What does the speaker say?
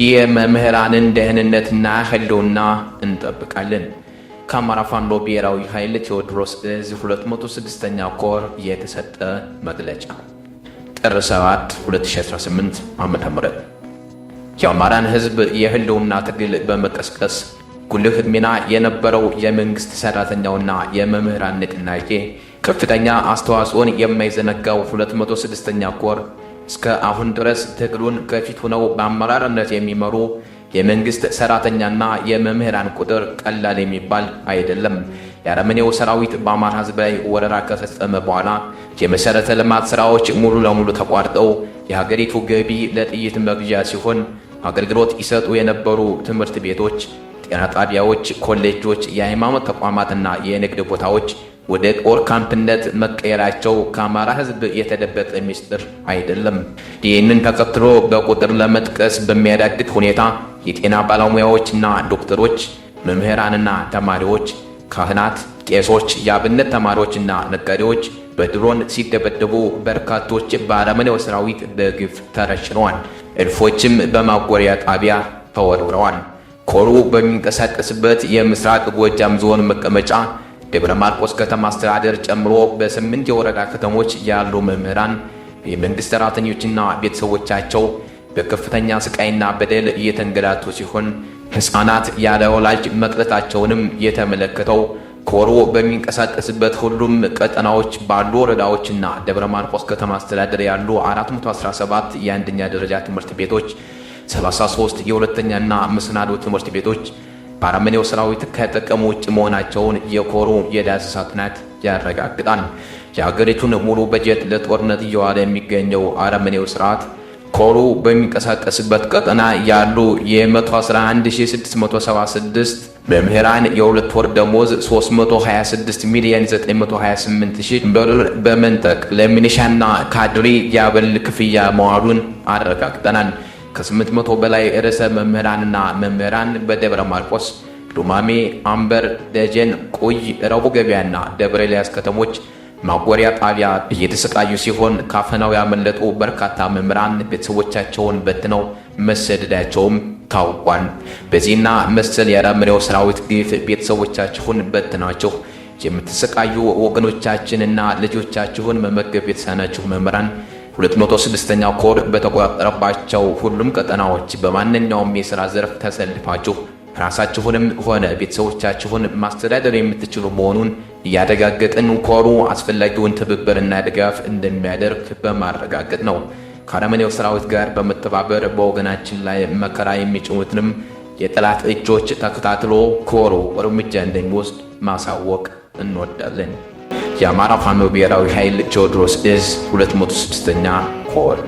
የመምህራንን ደህንነትና ህልውና እንጠብቃለን። ከአማራ ፋኖ ብሔራዊ ኃይል ቴዎድሮስ ዕዝ 206ኛ ኮር የተሰጠ መግለጫ ጥር 7 2018 ዓ.ም የአማራን ህዝብ የህልውና ትግል በመቀስቀስ ጉልህ ሚና የነበረው የመንግስት ሰራተኛውና የመምህራን ንቅናቄ ከፍተኛ አስተዋጽኦን የማይዘነጋው 206ኛ ኮር እስከ አሁን ድረስ ትግሉን ከፊት ሆነው በአመራርነት የሚመሩ የመንግስት ሰራተኛና የመምህራን ቁጥር ቀላል የሚባል አይደለም። የአረመኔው ሰራዊት በአማራ ህዝብ ላይ ወረራ ከፈጸመ በኋላ የመሰረተ ልማት ስራዎች ሙሉ ለሙሉ ተቋርጠው የሀገሪቱ ገቢ ለጥይት መግዣ ሲሆን አገልግሎት ይሰጡ የነበሩ ትምህርት ቤቶች፣ ጤና ጣቢያዎች፣ ኮሌጆች፣ የሃይማኖት ተቋማትና የንግድ ቦታዎች ወደ ጦር ካምፕነት መቀየራቸው ከአማራ ህዝብ የተደበቀ ሚስጥር አይደለም። ይህንን ተከትሎ በቁጥር ለመጥቀስ በሚያዳግት ሁኔታ የጤና ባለሙያዎችና ዶክተሮች፣ መምህራንና ተማሪዎች፣ ካህናት፣ ቄሶች፣ የአብነት ተማሪዎችና ነጋዴዎች በድሮን ሲደበደቡ በርካቶች በአረመኔው ሰራዊት በግፍ ተረሽነዋል። እልፎችም በማጎሪያ ጣቢያ ተወርውረዋል። ኮሩ በሚንቀሳቀስበት የምስራቅ ጎጃም ዞን መቀመጫ ደብረ ማርቆስ ከተማ አስተዳደር ጨምሮ በ8 የወረዳ ከተሞች ያሉ መምህራን፣ የመንግስት ሰራተኞችና ቤተሰቦቻቸው በከፍተኛ ስቃይና በደል እየተንገላቱ ሲሆን ህፃናት ያለ ወላጅ መቅረታቸውንም የተመለከተው ኮሩ በሚንቀሳቀስበት ሁሉም ቀጠናዎች ባሉ ወረዳዎችና ደብረ ማርቆስ ከተማ አስተዳደር ያሉ 417 የአንደኛ ደረጃ ትምህርት ቤቶች፣ 33 የሁለተኛና መሰናዶ ትምህርት ቤቶች በአረመኔው ሰራዊት ከጥቅም ውጭ መሆናቸውን የኮሩ የዳሰሳ ጥናት ያረጋግጣል። የሀገሪቱን ሙሉ በጀት ለጦርነት እየዋለ የሚገኘው አረመኔው ስርዓት ኮሩ በሚንቀሳቀስበት ቀጠና ያሉ የ111676 መምህራን የሁለት ወር ደሞዝ 326,928,000 ብር በመንጠቅ ለሚኒሻና ካድሪ የአበል ክፍያ መዋሉን አረጋግጠናል። ከ800 በላይ ርዕሰ መምህራንና መምህራን በደብረ ማርቆስ፣ ዱማሜ፣ አምበር፣ ደጀን፣ ቁይ፣ ረቡዕ ገበያና ደብረ ኤልያስ ከተሞች ማጎሪያ ጣቢያ እየተሰቃዩ ሲሆን ካፈናው ያመለጡ በርካታ መምህራን ቤተሰቦቻቸውን በትነው መሰደዳቸውም ታውቋል። በዚህና መሰል የአረመኔው ሰራዊት ግፍ ቤተሰቦቻችሁን በትናችሁ የምትሰቃዩ ወገኖቻችንና ልጆቻችሁን መመገብ የተሳናችሁ መምህራን 206ኛ ኮር በተቆጣጠረባቸው ሁሉም ቀጠናዎች በማንኛውም የሥራ ዘርፍ ተሰልፋችሁ ራሳችሁንም ሆነ ቤተሰቦቻችሁን ማስተዳደር የምትችሉ መሆኑን እያረጋገጥን ኮሩ አስፈላጊውን ትብብርና ድጋፍ እንደሚያደርግ በማረጋገጥ ነው። ከአረመኔው ሰራዊት ጋር በመተባበር በወገናችን ላይ መከራ የሚጭኑትንም የጠላት እጆች ተከታትሎ ኮሩ እርምጃ እንደሚወስድ ማሳወቅ እንወዳለን። የአማራ ፋኖ ብሔራዊ ኃይል ቴዎድሮስ ዕዝ 206ኛ ኮር